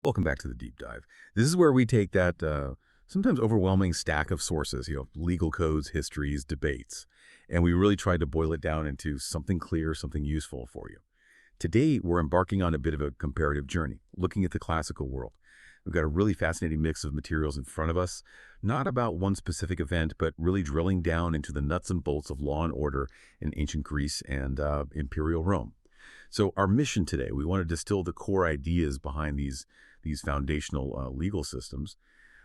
Welcome back to the deep dive. This is where we take that sometimes overwhelming stack of sources, legal codes, histories, debates, and we really try to boil it down into something clear, something useful for you. Today, we're embarking on a bit of a comparative journey, looking at the classical world. We've got a really fascinating mix of materials in front of us, not about one specific event, but really drilling down into the nuts and bolts of law and order in ancient Greece and imperial Rome. So our mission today, we want to distill the core ideas behind these foundational legal systems,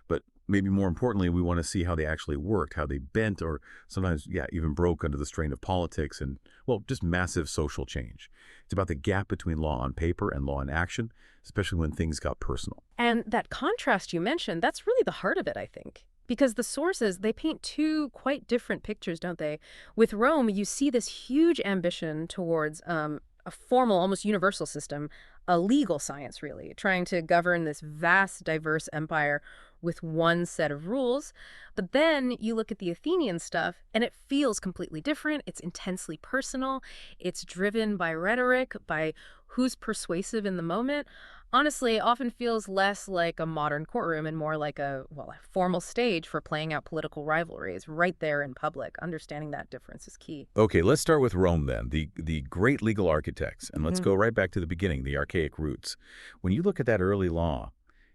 but maybe more importantly, we want to see how they actually worked, how they bent or sometimes, even broke under the strain of politics and, well, just massive social change. It's about the gap between law on paper and law in action, especially when things got personal. And that contrast you mentioned, that's really the heart of it, I think. Because the sources, they paint two quite different pictures, don't they? With Rome, you see this huge ambition towards a formal, almost universal system, a legal science, really, trying to govern this vast, diverse empire with one set of rules. But then you look at the Athenian stuff, and it feels completely different. It's intensely personal. It's driven by rhetoric, by who's persuasive in the moment. Honestly, it often feels less like a modern courtroom and more like a formal stage for playing out political rivalries right there in public. Understanding that difference is key. Okay, let's start with Rome then, the great legal architects, and let's Mhm. go right back to the beginning, the archaic roots. When you look at that early law,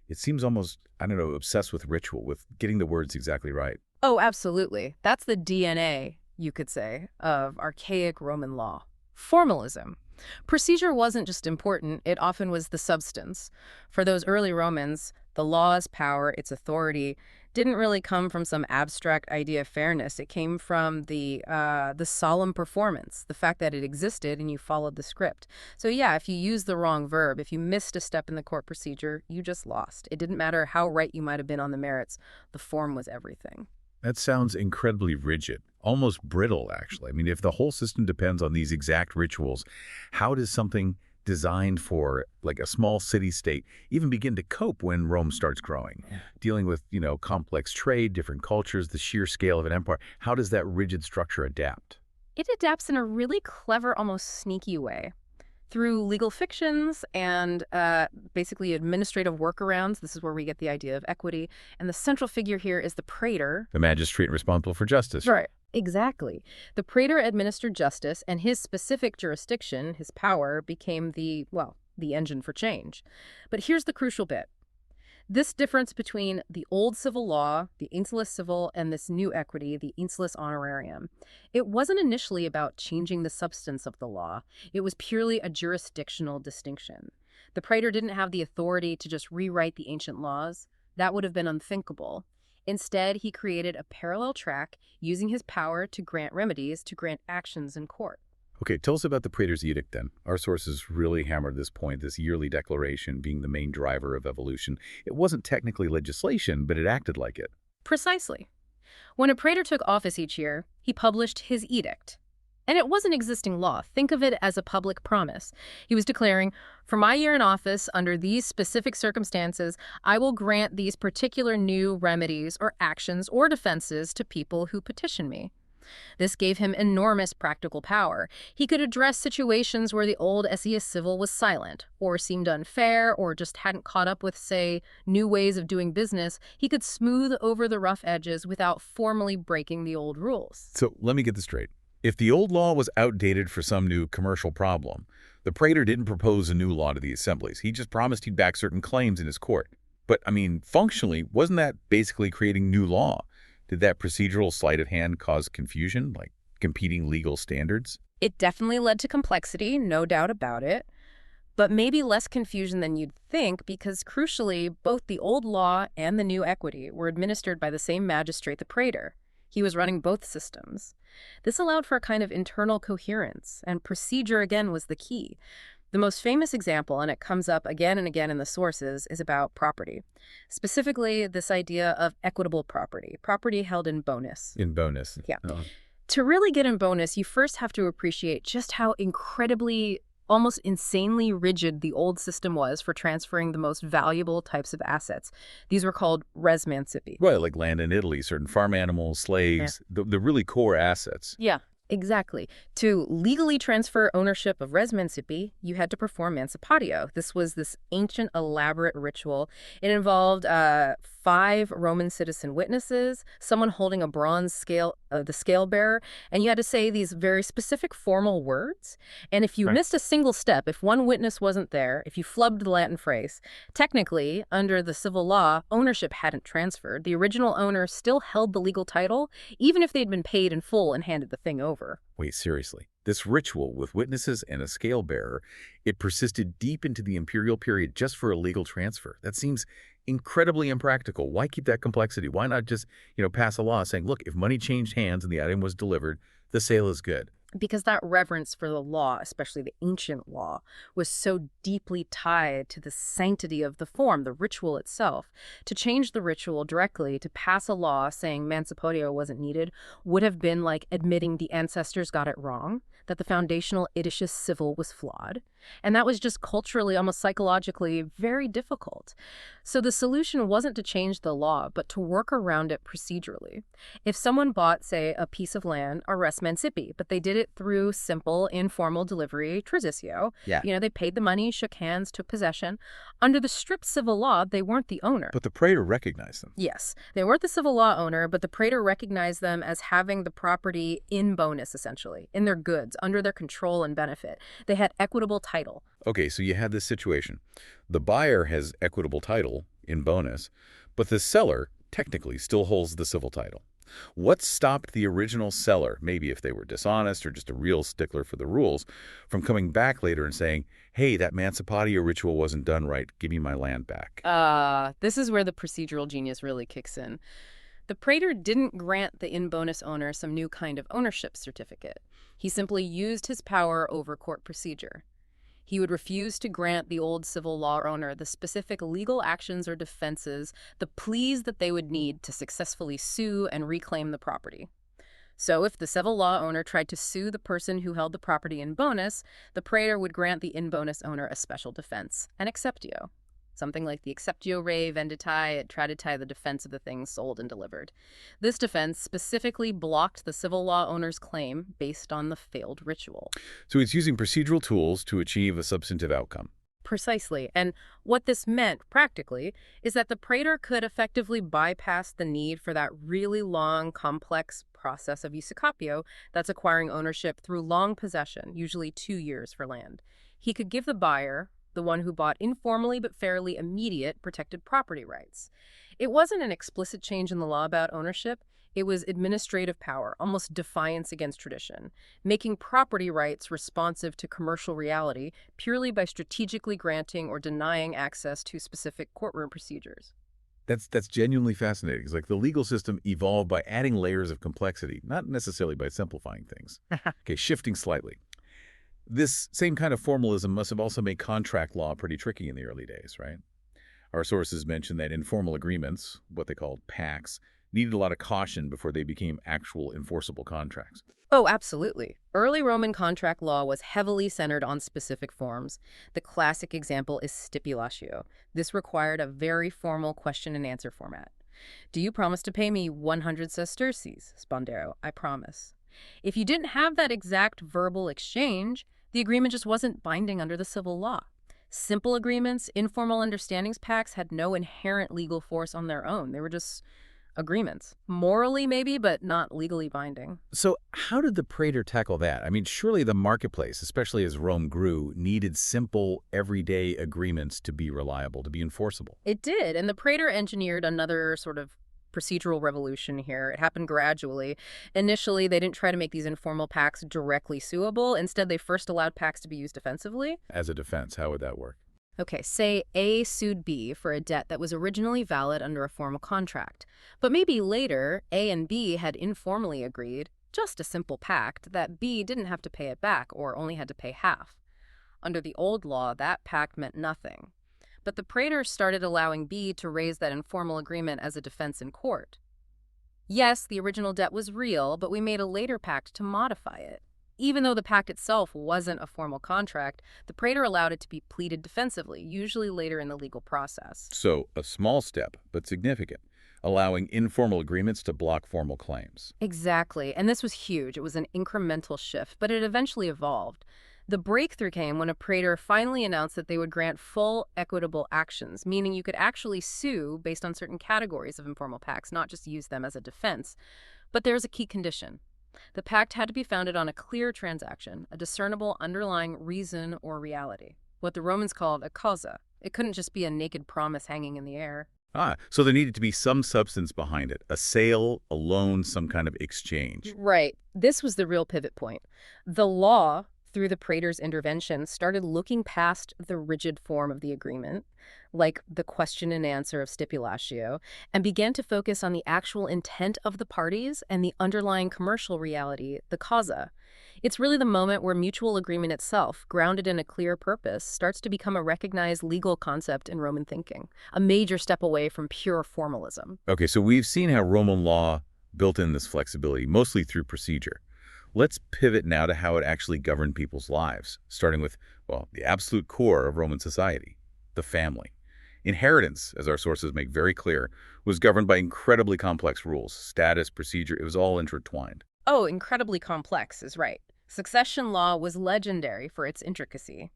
it seems almost, I don't know, obsessed with ritual, with getting the words exactly right. Oh, absolutely. That's the DNA, you could say, of archaic Roman law. Formalism. Procedure wasn't just important, it often was the substance. For those early Romans, the law's power, its authority, didn't really come from some abstract idea of fairness. It came from the solemn performance, the fact that it existed and you followed the script. So yeah, if you used the wrong verb, if you missed a step in the court procedure, you just lost. It didn't matter how right you might have been on the merits. The form was everything. That sounds incredibly rigid, almost brittle, actually. I mean, if the whole system depends on these exact rituals, how does something designed for like a small city-state even begin to cope when Rome starts growing? Dealing with, complex trade, different cultures, the sheer scale of an empire, how does that rigid structure adapt? It adapts in a really clever, almost sneaky way. Through legal fictions and basically administrative workarounds. This is where we get the idea of equity. And the central figure here is the praetor. The magistrate responsible for justice. Right. Exactly. The praetor administered justice, and his specific jurisdiction, his power, became the engine for change. But here's the crucial bit. This difference between the old civil law, the insulus civil, and this new equity, the insulus honorarium, it wasn't initially about changing the substance of the law. It was purely a jurisdictional distinction. The praetor didn't have the authority to just rewrite the ancient laws. That would have been unthinkable. Instead, he created a parallel track using his power to grant remedies, to grant actions in court. Okay, tell us about the Praetor's Edict then. Our sources really hammered this point, this yearly declaration being the main driver of evolution. It wasn't technically legislation, but it acted like it. Precisely. When a praetor took office each year, he published his edict. And it wasn't existing law. Think of it as a public promise. He was declaring, for my year in office, under these specific circumstances, I will grant these particular new remedies or actions or defenses to people who petition me. This gave him enormous practical power. He could address situations where the old SES civil was silent, or seemed unfair, or just hadn't caught up with, say, new ways of doing business. He could smooth over the rough edges without formally breaking the old rules. So let me get this straight. If the old law was outdated for some new commercial problem, the praetor didn't propose a new law to the assemblies. He just promised he'd back certain claims in his court. But, functionally, wasn't that basically creating new law? Did that procedural sleight of hand cause confusion, like competing legal standards? It definitely led to complexity, no doubt about it, but maybe less confusion than you'd think because, crucially, both the old law and the new equity were administered by the same magistrate, the praetor. He was running both systems. This allowed for a kind of internal coherence, and procedure, again, was the key. The most famous example, and it comes up again and again in the sources, is about property. Specifically, this idea of equitable property held in bonus. In bonus. Yeah. Oh. To really get in bonus, you first have to appreciate just how incredibly, almost insanely rigid the old system was for transferring the most valuable types of assets. These were called res mancipi. Right, like land in Italy, certain farm animals, slaves, the really core assets. Yeah. Exactly. To legally transfer ownership of res mancipi, you had to perform mancipatio. This was this ancient, elaborate ritual. It involved five Roman citizen witnesses, someone holding a bronze scale, the scale bearer, and you had to say these very specific formal words. And if you Right. missed a single step, if one witness wasn't there, if you flubbed the Latin phrase, technically, under the civil law, ownership hadn't transferred. The original owner still held the legal title, even if they'd been paid in full and handed the thing over. Wait, seriously. This ritual with witnesses and a scale bearer, it persisted deep into the imperial period just for a legal transfer. That seems incredibly impractical. Why keep that complexity? Why not just, pass a law saying, look, if money changed hands and the item was delivered, the sale is good. Because that reverence for the law, especially the ancient law, was so deeply tied to the sanctity of the form, the ritual itself. To change the ritual directly, to pass a law saying mancipatio wasn't needed, would have been like admitting the ancestors got it wrong, that the foundational Idicious civil was flawed. And that was just culturally, almost psychologically, very difficult. So the solution wasn't to change the law, but to work around it procedurally. If someone bought, say, a piece of land, a res mancipi, but they did it through simple, informal delivery, traditio, Yeah. they paid the money, shook hands, took possession. Under the strict civil law, they weren't the owner. But the praetor recognized them. Yes, they weren't the civil law owner, but the praetor recognized them as having the property in bonus, essentially, in their goods, under their control and benefit. They had equitable title. Okay, so you had this situation. The buyer has equitable title in bonus, but the seller technically still holds the civil title. What stopped the original seller, maybe if they were dishonest or just a real stickler for the rules, from coming back later and saying, hey, that mancipatio ritual wasn't done right, give me my land back? This is where the procedural genius really kicks in. The praetor didn't grant the in bonus owner some new kind of ownership certificate. He simply used his power over court procedure. He would refuse to grant the old civil law owner the specific legal actions or defenses, the pleas that they would need to successfully sue and reclaim the property. So if the civil law owner tried to sue the person who held the property in bonus, the praetor would grant the in bonus owner a special defense, an acceptio. Something like the acceptio rei venditae et traditae, the defense of the things sold and delivered. This defense specifically blocked the civil law owner's claim based on the failed ritual. So it's using procedural tools to achieve a substantive outcome. Precisely. And what this meant, practically, is that the praetor could effectively bypass the need for that really long, complex process of usucapio that's acquiring ownership through long possession, usually 2 years for land. He could give the buyer, the one who bought informally but fairly immediate, protected property rights. It wasn't an explicit change in the law about ownership. It was administrative power, almost defiance against tradition, making property rights responsive to commercial reality purely by strategically granting or denying access to specific courtroom procedures. That's genuinely fascinating. It's like the legal system evolved by adding layers of complexity, not necessarily by simplifying things. Okay, shifting slightly. This same kind of formalism must have also made contract law pretty tricky in the early days, right? Our sources mention that informal agreements, what they called pacts, needed a lot of caution before they became actual enforceable contracts. Oh, absolutely. Early Roman contract law was heavily centered on specific forms. The classic example is stipulatio. This required a very formal question and answer format. Do you promise to pay me 100 sesterces, spondero? I promise. If you didn't have that exact verbal exchange, the agreement just wasn't binding under the civil law. Simple agreements, informal understandings pacts had no inherent legal force on their own. They were just agreements. Morally, maybe, but not legally binding. So how did the praetor tackle that? I mean, surely the marketplace, especially as Rome grew, needed simple, everyday agreements to be reliable, to be enforceable. It did, and the praetor engineered another sort of procedural revolution here. It happened gradually. Initially, they didn't try to make these informal pacts directly suable. Instead, they first allowed pacts to be used defensively. As a defense, how would that work? Okay, say A sued B for a debt that was originally valid under a formal contract. But maybe later, A and B had informally agreed, just a simple pact, that B didn't have to pay it back or only had to pay half. Under the old law, that pact meant nothing. But the praetor started allowing B to raise that informal agreement as a defense in court. Yes, the original debt was real, but we made a later pact to modify it. Even though the pact itself wasn't a formal contract, the praetor allowed it to be pleaded defensively, usually later in the legal process. So a small step, but significant. allowing informal agreements to block formal claims. Exactly. And this was huge. It was an incremental shift, but it eventually evolved. The breakthrough came when a praetor finally announced that they would grant full equitable actions, meaning you could actually sue based on certain categories of informal pacts, not just use them as a defense. But there's a key condition. The pact had to be founded on a clear transaction, a discernible underlying reason or reality, what the Romans called a causa. It couldn't just be a naked promise hanging in the air. So there needed to be some substance behind it, a sale, a loan, some kind of exchange. Right. This was the real pivot point. The law, through the praetor's intervention, started looking past the rigid form of the agreement, like the question and answer of stipulatio, and began to focus on the actual intent of the parties and the underlying commercial reality, the causa. It's really the moment where mutual agreement itself, grounded in a clear purpose, starts to become a recognized legal concept in Roman thinking, a major step away from pure formalism. Okay, so we've seen how Roman law built in this flexibility, mostly through procedure. Let's pivot now to how it actually governed people's lives, starting with, well, the absolute core of Roman society, the family. Inheritance, as our sources make very clear, was governed by incredibly complex rules, status, procedure, it was all intertwined. Oh, incredibly complex is right. Succession law was legendary for its intricacy.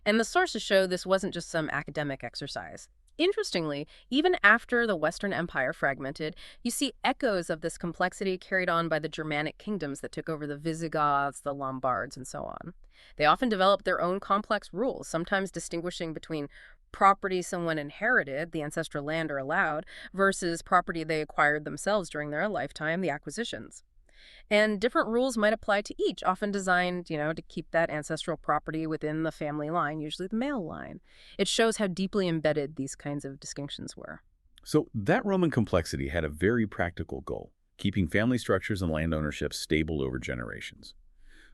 And the sources show this wasn't just some academic exercise. Interestingly, even after the Western Empire fragmented, you see echoes of this complexity carried on by the Germanic kingdoms that took over the Visigoths, the Lombards, and so on. They often developed their own complex rules, sometimes distinguishing between property someone inherited, the ancestral land or allowed, versus property they acquired themselves during their lifetime, the acquisitions. And different rules might apply to each, often designed, to keep that ancestral property within the family line, usually the male line. It shows how deeply embedded these kinds of distinctions were. So that Roman complexity had a very practical goal, keeping family structures and land ownership stable over generations.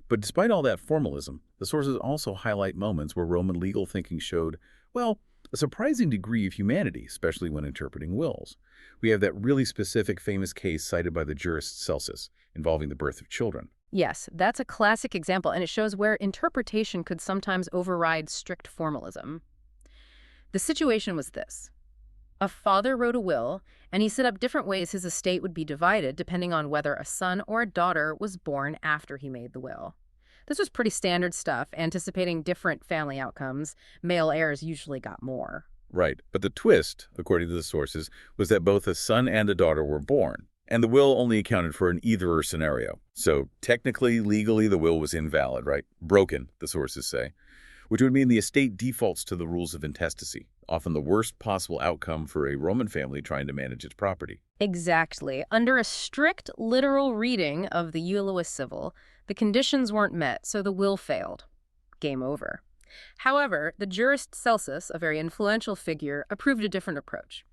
But despite all that formalism, the sources also highlight moments where Roman legal thinking showed, well, a surprising degree of humanity, especially when interpreting wills. We have that really specific famous case cited by the jurist Celsus involving the birth of children. Yes, that's a classic example, and it shows where interpretation could sometimes override strict formalism. The situation was this. A father wrote a will, and he set up different ways his estate would be divided depending on whether a son or a daughter was born after he made the will. This was pretty standard stuff, anticipating different family outcomes. Male heirs usually got more. Right, but the twist, according to the sources, was that both a son and a daughter were born, and the will only accounted for an either-or scenario. So technically, legally, the will was invalid, right? Broken, the sources say, which would mean the estate defaults to the rules of intestacy, often the worst possible outcome for a Roman family trying to manage its property. Exactly. Under a strict literal reading of the Iulius Civil, the conditions weren't met, so the will failed. Game over. However, the jurist Celsus, a very influential figure, approved a different approach.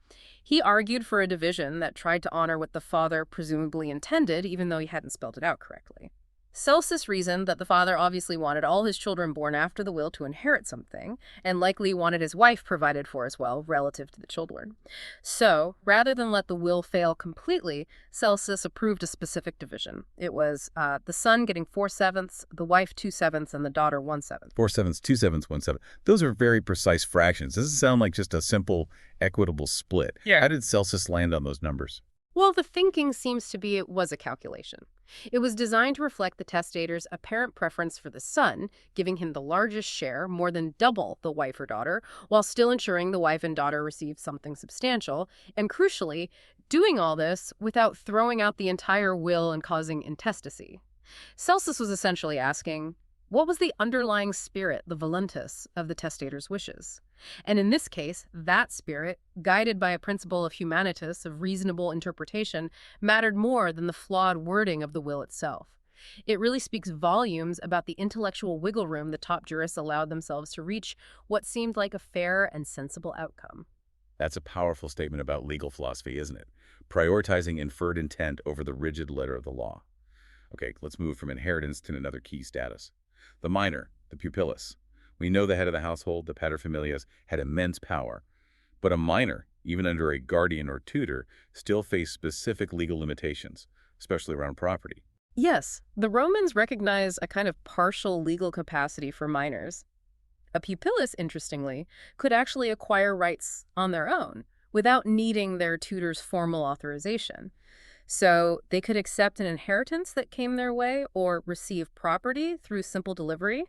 He argued for a division that tried to honor what the father presumably intended, even though he hadn't spelled it out correctly. Celsus reasoned that the father obviously wanted all his children born after the will to inherit something, and likely wanted his wife provided for as well, relative to the children. So, rather than let the will fail completely, Celsus approved a specific division. It was the son getting 4/7, the wife 2/7, and the daughter 1/7. 4/7, 2/7, 1/7. Those are very precise fractions. Doesn't sound like just a simple, equitable split. Yeah. How did Celsus land on those numbers? Well, the thinking seems to be it was a calculation. It was designed to reflect the testator's apparent preference for the son, giving him the largest share, more than double the wife or daughter, while still ensuring the wife and daughter received something substantial, and crucially, doing all this without throwing out the entire will and causing intestacy. Celsus was essentially asking, what was the underlying spirit, the voluntas, of the testator's wishes? And in this case, that spirit, guided by a principle of humanitas, of reasonable interpretation, mattered more than the flawed wording of the will itself. It really speaks volumes about the intellectual wiggle room the top jurists allowed themselves to reach what seemed like a fair and sensible outcome. That's a powerful statement about legal philosophy, isn't it? Prioritizing inferred intent over the rigid letter of the law. Okay, let's move from inheritance to another key status. The minor, the pupillus. We know the head of the household, the paterfamilias, had immense power. But a minor, even under a guardian or tutor, still faced specific legal limitations, especially around property. Yes, the Romans recognized a kind of partial legal capacity for minors. A pupillus, interestingly, could actually acquire rights on their own, without needing their tutor's formal authorization. So they could accept an inheritance that came their way or receive property through simple delivery.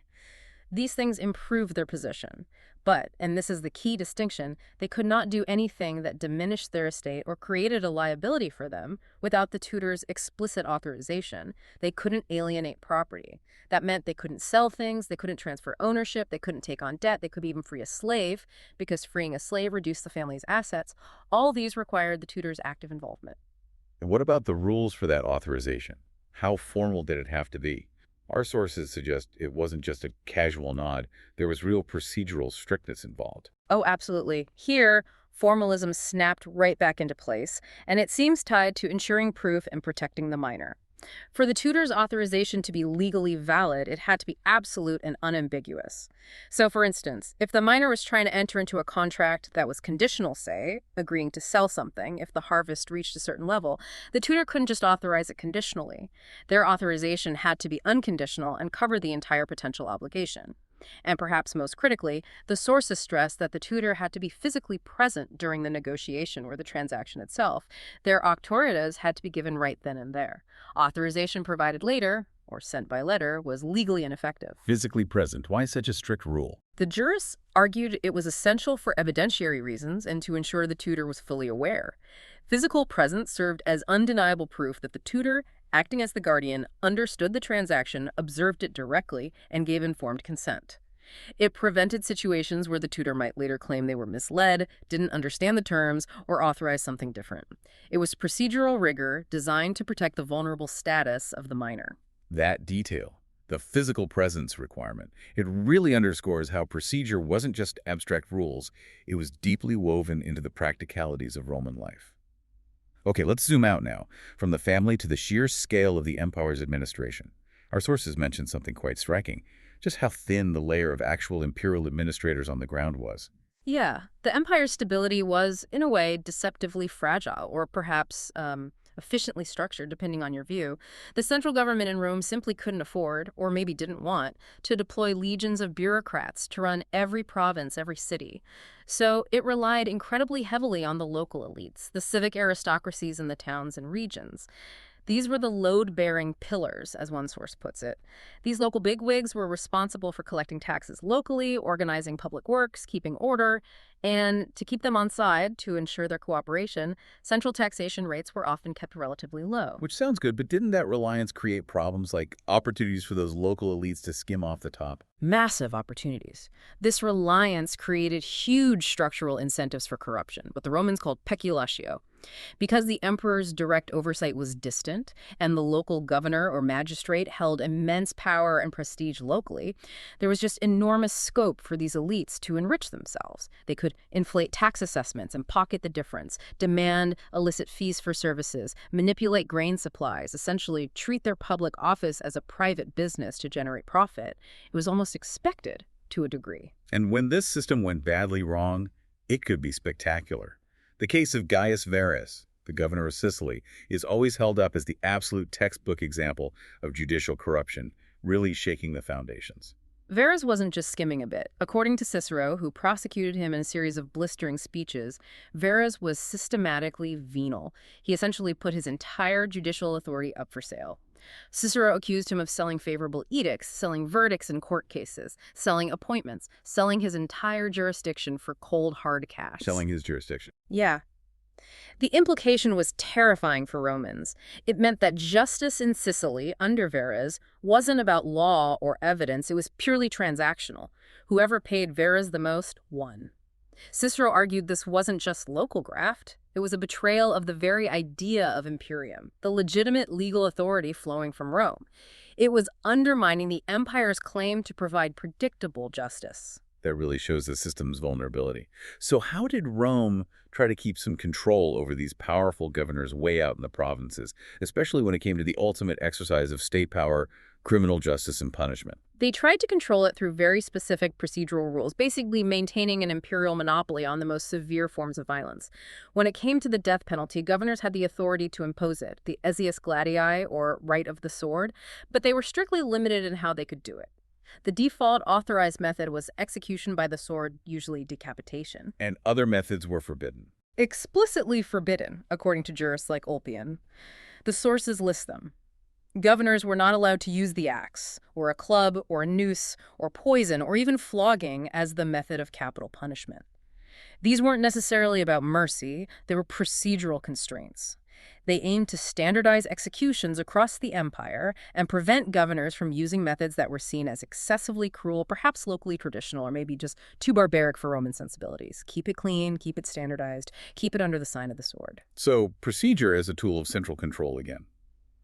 These things improved their position. But, and this is the key distinction, they could not do anything that diminished their estate or created a liability for them without the tutor's explicit authorization. They couldn't alienate property. That meant they couldn't sell things, they couldn't transfer ownership, they couldn't take on debt, they could even free a slave, because freeing a slave reduced the family's assets. All these required the tutor's active involvement. And what about the rules for that authorization? How formal did it have to be? Our sources suggest it wasn't just a casual nod. There was real procedural strictness involved. Oh, absolutely. Here, formalism snapped right back into place, and it seems tied to ensuring proof and protecting the minor. For the tutor's authorization to be legally valid, it had to be absolute and unambiguous. So, for instance, if the minor was trying to enter into a contract that was conditional, say, agreeing to sell something if the harvest reached a certain level, the tutor couldn't just authorize it conditionally. Their authorization had to be unconditional and cover the entire potential obligation. And perhaps most critically, the sources stressed that the tutor had to be physically present during the negotiation or the transaction itself. Their auctoritas had to be given right then and there. Authorization provided later, or sent by letter, was legally ineffective. Physically present. Why such a strict rule? The jurists argued it was essential for evidentiary reasons and to ensure the tutor was fully aware. Physical presence served as undeniable proof that the tutor, acting as the guardian, understood the transaction, observed it directly, and gave informed consent. It prevented situations where the tutor might later claim they were misled, didn't understand the terms, or authorized something different. It was procedural rigor designed to protect the vulnerable status of the minor. That detail, the physical presence requirement, it really underscores how procedure wasn't just abstract rules, it was deeply woven into the practicalities of Roman life. Okay, let's zoom out now, from the family to the sheer scale of the empire's administration. Our sources mention something quite striking, just how thin the layer of actual imperial administrators on the ground was. Yeah, the empire's stability was, in a way, deceptively fragile, or perhaps efficiently structured, depending on your view. The central government in Rome simply couldn't afford, or maybe didn't want, to deploy legions of bureaucrats to run every province, every city. So it relied incredibly heavily on the local elites, the civic aristocracies in the towns and regions. These were the load-bearing pillars, as one source puts it. These local bigwigs were responsible for collecting taxes locally, organizing public works, keeping order, and to keep them on side, to ensure their cooperation, central taxation rates were often kept relatively low. Which sounds good, but didn't that reliance create problems like opportunities for those local elites to skim off the top? Massive opportunities. This reliance created huge structural incentives for corruption, what the Romans called peculatio. Because the emperor's direct oversight was distant, and the local governor or magistrate held immense power and prestige locally, there was just enormous scope for these elites to enrich themselves. They could inflate tax assessments and pocket the difference, demand illicit fees for services, manipulate grain supplies, essentially treat their public office as a private business to generate profit. It was almost expected to a degree. And when this system went badly wrong, it could be spectacular. The case of Gaius Verus, the governor of Sicily, is always held up as the absolute textbook example of judicial corruption, really shaking the foundations. Verus wasn't just skimming a bit. According to Cicero, who prosecuted him in a series of blistering speeches, Verus was systematically venal. He essentially put his entire judicial authority up for sale. Cicero accused him of selling favorable edicts, selling verdicts in court cases, selling appointments, selling his entire jurisdiction for cold, hard cash. Selling his jurisdiction. Yeah. The implication was terrifying for Romans. It meant that justice in Sicily, under Verus, wasn't about law or evidence, it was purely transactional. Whoever paid Verus the most won. Cicero argued this wasn't just local graft. It was a betrayal of the very idea of imperium, the legitimate legal authority flowing from Rome. It was undermining the empire's claim to provide predictable justice. That really shows the system's vulnerability. So how did Rome try to keep some control over these powerful governors way out in the provinces, especially when it came to the ultimate exercise of state power, criminal justice, and punishment? They tried to control it through very specific procedural rules, basically maintaining an imperial monopoly on the most severe forms of violence. When it came to the death penalty, governors had the authority to impose it, the esius gladii, or right of the sword, but they were strictly limited in how they could do it. The default authorized method was execution by the sword, usually decapitation. And other methods were forbidden. Explicitly forbidden, according to jurists like Ulpian. The sources list them. Governors were not allowed to use the axe, or a club, or a noose, or poison, or even flogging as the method of capital punishment. These weren't necessarily about mercy, they were procedural constraints. They aimed to standardize executions across the empire and prevent governors from using methods that were seen as excessively cruel, perhaps locally traditional, or maybe just too barbaric for Roman sensibilities. Keep it clean, keep it standardized, keep it under the sign of the sword. So procedure as a tool of central control again.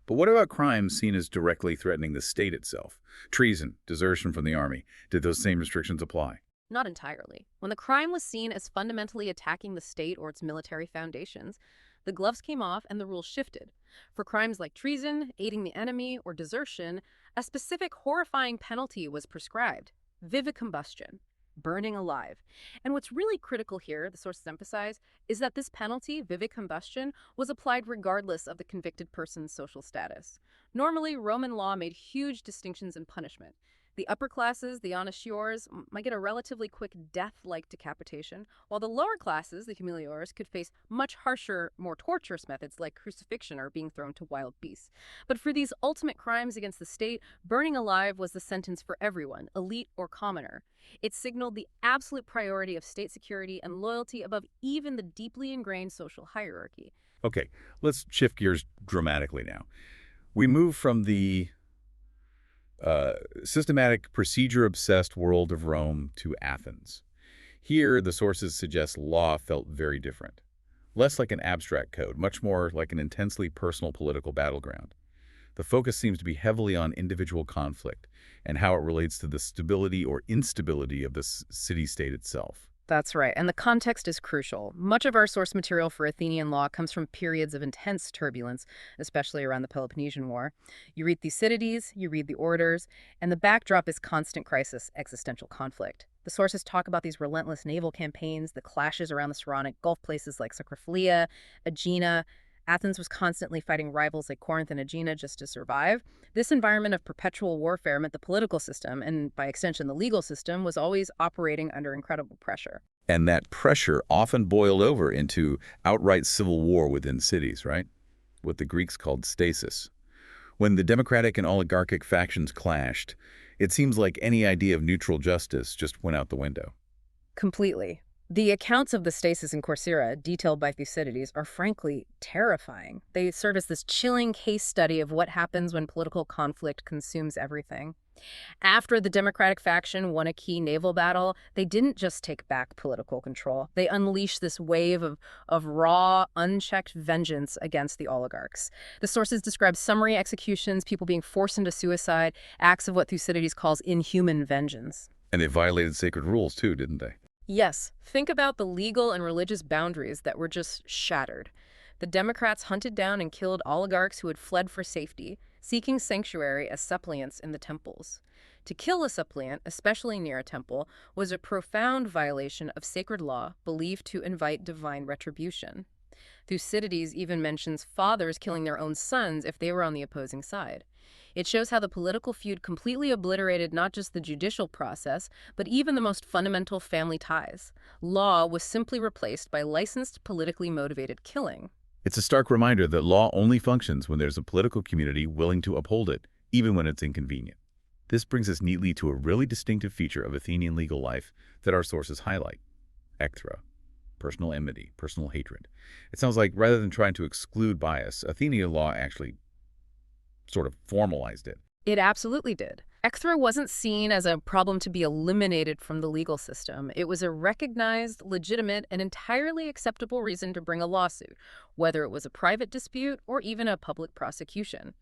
But what about crimes seen as directly threatening the state itself? Treason, desertion from the army. Did those same restrictions apply? Not entirely. When the crime was seen as fundamentally attacking the state or its military foundations, the gloves came off and the rules shifted. For crimes like treason, aiding the enemy, or desertion, a specific horrifying penalty was prescribed: vivicombustion, burning alive. And what's really critical here, the sources emphasize, is that this penalty, vivicombustion, was applied regardless of the convicted person's social status. Normally, Roman law made huge distinctions in punishment. The upper classes, the honestiores, might get a relatively quick death-like decapitation, while the lower classes, the humiliores, could face much harsher, more torturous methods like crucifixion or being thrown to wild beasts. But for these ultimate crimes against the state, burning alive was the sentence for everyone, elite or commoner. It signaled the absolute priority of state security and loyalty above even the deeply ingrained social hierarchy. Okay, let's shift gears dramatically now. We move from the systematic, procedure-obsessed world of Rome to Athens. Here, the sources suggest law felt very different. Less like an abstract code, much more like an intensely personal political battleground. The focus seems to be heavily on individual conflict and how it relates to the stability or instability of the city-state itself. That's right, and the context is crucial. Much of our source material for Athenian law comes from periods of intense turbulence, especially around the Peloponnesian War. You read Thucydides, you read the orators, and the backdrop is constant crisis, existential conflict. The sources talk about these relentless naval campaigns, the clashes around the Saronic Gulf places like Sacriphilia, Aegina. Athens was constantly fighting rivals like Corinth and Aegina just to survive. This environment of perpetual warfare meant the political system, and by extension the legal system, was always operating under incredible pressure. And that pressure often boiled over into outright civil war within cities, right? What the Greeks called stasis. When the democratic and oligarchic factions clashed, it seems like any idea of neutral justice just went out the window. Completely. The accounts of the stasis in Corcyra, detailed by Thucydides, are frankly terrifying. They serve as this chilling case study of what happens when political conflict consumes everything. After the Democratic faction won a key naval battle, they didn't just take back political control. They unleashed this wave of raw, unchecked vengeance against the oligarchs. The sources describe summary executions, people being forced into suicide, acts of what Thucydides calls inhuman vengeance. And they violated sacred rules too, didn't they? Yes, think about the legal and religious boundaries that were just shattered. The Democrats hunted down and killed oligarchs who had fled for safety, seeking sanctuary as suppliants in the temples. To kill a suppliant, especially near a temple, was a profound violation of sacred law believed to invite divine retribution. Thucydides even mentions fathers killing their own sons if they were on the opposing side. It shows how the political feud completely obliterated not just the judicial process, but even the most fundamental family ties. Law was simply replaced by licensed, politically motivated killing. It's a stark reminder that law only functions when there's a political community willing to uphold it, even when it's inconvenient. This brings us neatly to a really distinctive feature of Athenian legal life that our sources highlight: ecthra, personal enmity, personal hatred. It sounds like rather than trying to exclude bias, Athenian law actually sort of formalized it. It absolutely did. Ecthra wasn't seen as a problem to be eliminated from the legal system. It was a recognized, legitimate, and entirely acceptable reason to bring a lawsuit, whether it was a private dispute or even a public prosecution.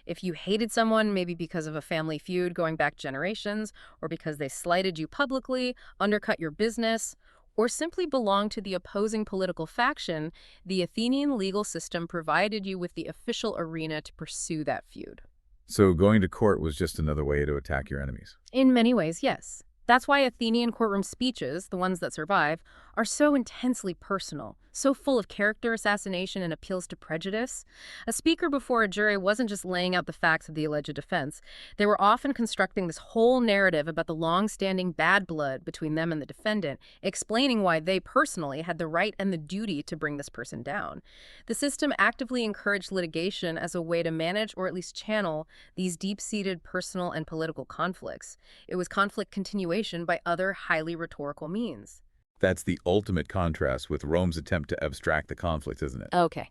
If you hated someone, maybe because of a family feud going back generations, or because they slighted you publicly, undercut your business, or simply belonged to the opposing political faction, the Athenian legal system provided you with the official arena to pursue that feud. So going to court was just another way to attack your enemies. In many ways, yes. That's why Athenian courtroom speeches, the ones that survive, are so intensely personal, so full of character assassination and appeals to prejudice. A speaker before a jury wasn't just laying out the facts of the alleged offense. They were often constructing this whole narrative about the long-standing bad blood between them and the defendant, explaining why they personally had the right and the duty to bring this person down. The system actively encouraged litigation as a way to manage or at least channel these deep-seated personal and political conflicts. It was conflict continuation by other highly rhetorical means. That's the ultimate contrast with Rome's attempt to abstract the conflict, isn't it? Okay.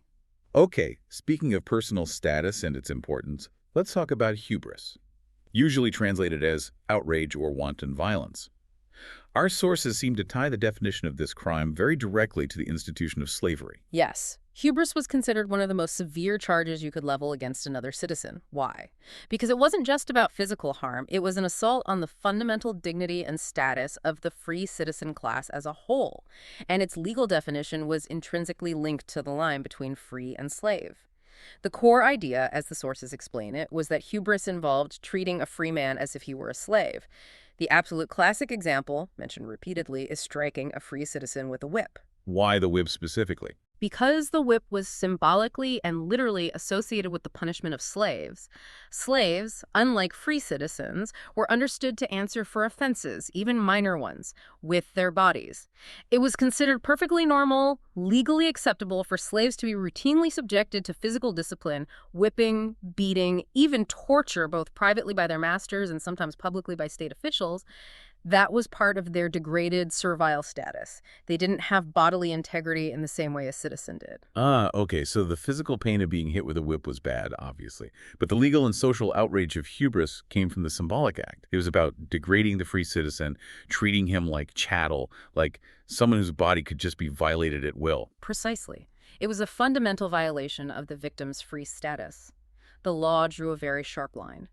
Okay, speaking of personal status and its importance, let's talk about hubris, usually translated as outrage or wanton violence. Our sources seem to tie the definition of this crime very directly to the institution of slavery. Yes. Hubris was considered one of the most severe charges you could level against another citizen. Why? Because it wasn't just about physical harm, it was an assault on the fundamental dignity and status of the free citizen class as a whole, and its legal definition was intrinsically linked to the line between free and slave. The core idea, as the sources explain it, was that hubris involved treating a free man as if he were a slave. The absolute classic example, mentioned repeatedly, is striking a free citizen with a whip. Why the whip specifically? Because the whip was symbolically and literally associated with the punishment of slaves, slaves, unlike free citizens, were understood to answer for offenses, even minor ones, with their bodies. It was considered perfectly normal, legally acceptable for slaves to be routinely subjected to physical discipline, whipping, beating, even torture, both privately by their masters and sometimes publicly by state officials. That was part of their degraded servile status. They didn't have bodily integrity in the same way a citizen did. Okay, so the physical pain of being hit with a whip was bad, obviously. But the legal and social outrage of hubris came from the symbolic act. It was about degrading the free citizen, treating him like chattel, like someone whose body could just be violated at will. Precisely. It was a fundamental violation of the victim's free status. The law drew a very sharp line.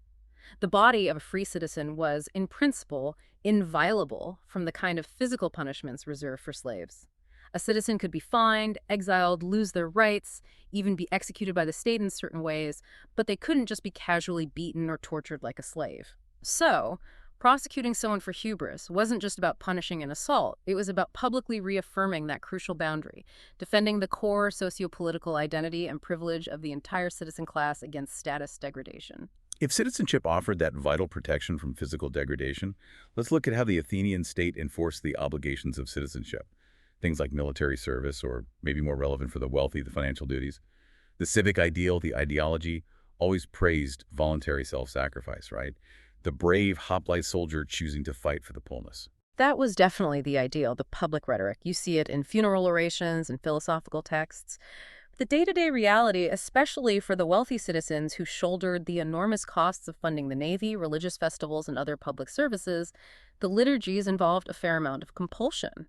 The body of a free citizen was, in principle, inviolable from the kind of physical punishments reserved for slaves. A citizen could be fined, exiled, lose their rights, even be executed by the state in certain ways, but they couldn't just be casually beaten or tortured like a slave. So, prosecuting someone for hubris wasn't just about punishing an assault, it was about publicly reaffirming that crucial boundary, defending the core sociopolitical identity and privilege of the entire citizen class against status degradation. If citizenship offered that vital protection from physical degradation, let's look at how the Athenian state enforced the obligations of citizenship. Things like military service, or maybe more relevant for the wealthy, the financial duties. The civic ideal, the ideology, always praised voluntary self-sacrifice, right? The brave hoplite soldier choosing to fight for the polis. That was definitely the ideal, the public rhetoric. You see it in funeral orations and philosophical texts. The day-to-day reality, especially for the wealthy citizens who shouldered the enormous costs of funding the navy, religious festivals, and other public services, the liturgies involved a fair amount of compulsion.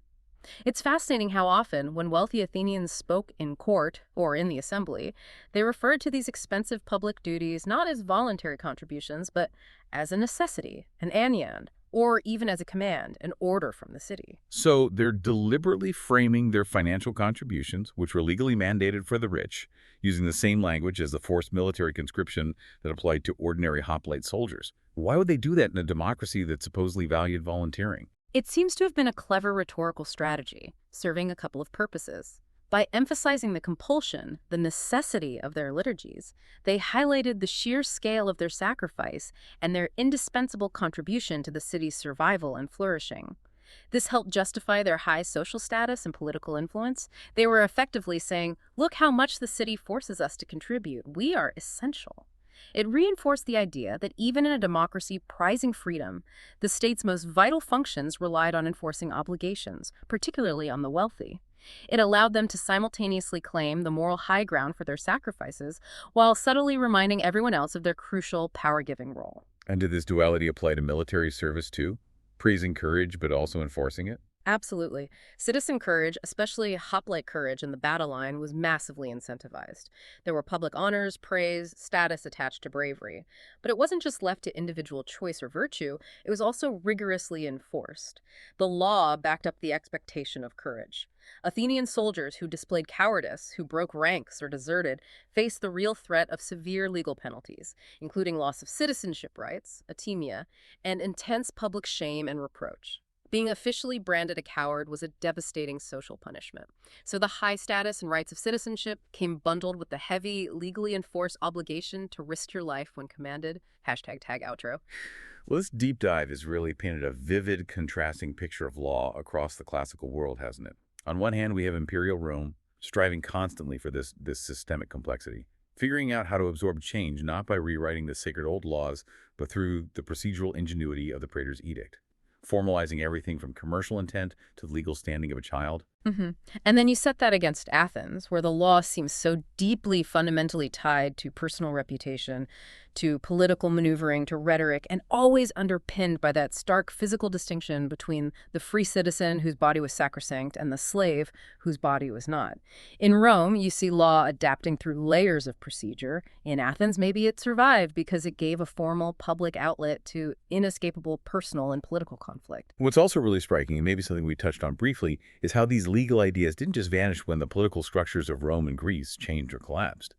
It's fascinating how often, when wealthy Athenians spoke in court or in the assembly, they referred to these expensive public duties not as voluntary contributions, but as a necessity, an anion, or even as a command, an order from the city. So they're deliberately framing their financial contributions, which were legally mandated for the rich, using the same language as the forced military conscription that applied to ordinary hoplite soldiers. Why would they do that in a democracy that supposedly valued volunteering? It seems to have been a clever rhetorical strategy, serving a couple of purposes. By emphasizing the compulsion, the necessity of their liturgies, they highlighted the sheer scale of their sacrifice and their indispensable contribution to the city's survival and flourishing. This helped justify their high social status and political influence. They were effectively saying, look how much the city forces us to contribute. We are essential. It reinforced the idea that even in a democracy prizing freedom, the state's most vital functions relied on enforcing obligations, particularly on the wealthy. It allowed them to simultaneously claim the moral high ground for their sacrifices while subtly reminding everyone else of their crucial power-giving role. And did this duality apply to military service too? Praising courage, but also enforcing it? Absolutely. Citizen courage, especially hoplite courage in the battle line, was massively incentivized. There were public honors, praise, status attached to bravery. But it wasn't just left to individual choice or virtue, it was also rigorously enforced. The law backed up the expectation of courage. Athenian soldiers who displayed cowardice, who broke ranks or deserted, faced the real threat of severe legal penalties, including loss of citizenship rights, atimia, and intense public shame and reproach. Being officially branded a coward was a devastating social punishment. So the high status and rights of citizenship came bundled with the heavy, legally enforced obligation to risk your life when commanded. Hashtag tag outro. Well, this deep dive has really painted a vivid, contrasting picture of law across the classical world, hasn't it? On one hand, we have imperial Rome, striving constantly for this systemic complexity, figuring out how to absorb change not by rewriting the sacred old laws, but through the procedural ingenuity of the Praetor's Edict, formalizing everything from commercial intent to the legal standing of a child. hmm And then you set that against Athens, where the law seems so deeply fundamentally tied to personal reputation, to political maneuvering, to rhetoric, and always underpinned by that stark physical distinction between the free citizen whose body was sacrosanct and the slave whose body was not. In Rome, you see law adapting through layers of procedure. In Athens, maybe it survived because it gave a formal public outlet to inescapable personal and political conflict. What's also really striking, and maybe something we touched on briefly, is how these legal ideas didn't just vanish when the political structures of Rome and Greece changed or collapsed.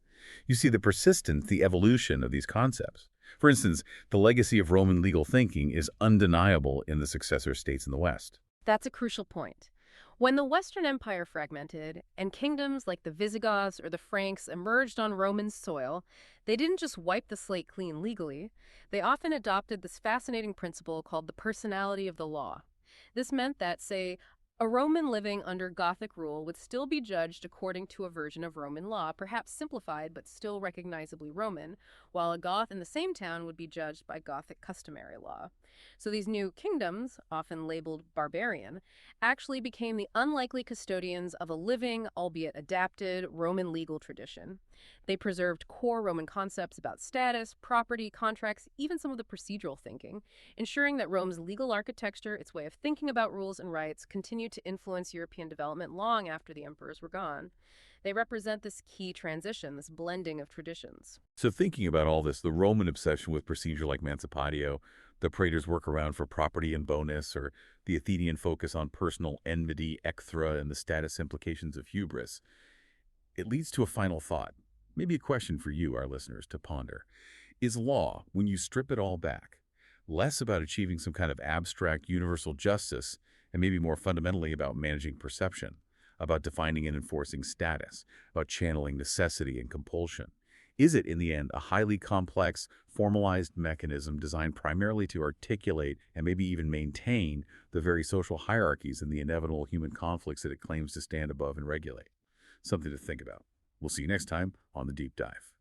You see the persistence, the evolution of these concepts. For instance, the legacy of Roman legal thinking is undeniable in the successor states in the West. That's a crucial point. When the Western Empire fragmented and kingdoms like the Visigoths or the Franks emerged on Roman soil, they didn't just wipe the slate clean legally. They often adopted this fascinating principle called the personality of the law. This meant that, say, a Roman living under Gothic rule would still be judged according to a version of Roman law, perhaps simplified but still recognizably Roman, while a Goth in the same town would be judged by Gothic customary law. So these new kingdoms, often labeled Barbarian, actually became the unlikely custodians of a living, albeit adapted, Roman legal tradition. They preserved core Roman concepts about status, property, contracts, even some of the procedural thinking, ensuring that Rome's legal architecture, its way of thinking about rules and rights, continued to influence European development long after the emperors were gone. They represent this key transition, this blending of traditions. So thinking about all this, the Roman obsession with procedure like mancipatio, the praetor's workaround for property and bonus, or the Athenian focus on personal enmity, ecthra, and the status implications of hubris, it leads to a final thought. Maybe a question for you, our listeners, to ponder. Is law, when you strip it all back, less about achieving some kind of abstract universal justice and maybe more fundamentally about managing perception, about defining and enforcing status, about channeling necessity and compulsion? Is it, in the end, a highly complex, formalized mechanism designed primarily to articulate and maybe even maintain the very social hierarchies and the inevitable human conflicts that it claims to stand above and regulate? Something to think about. We'll see you next time on The Deep Dive.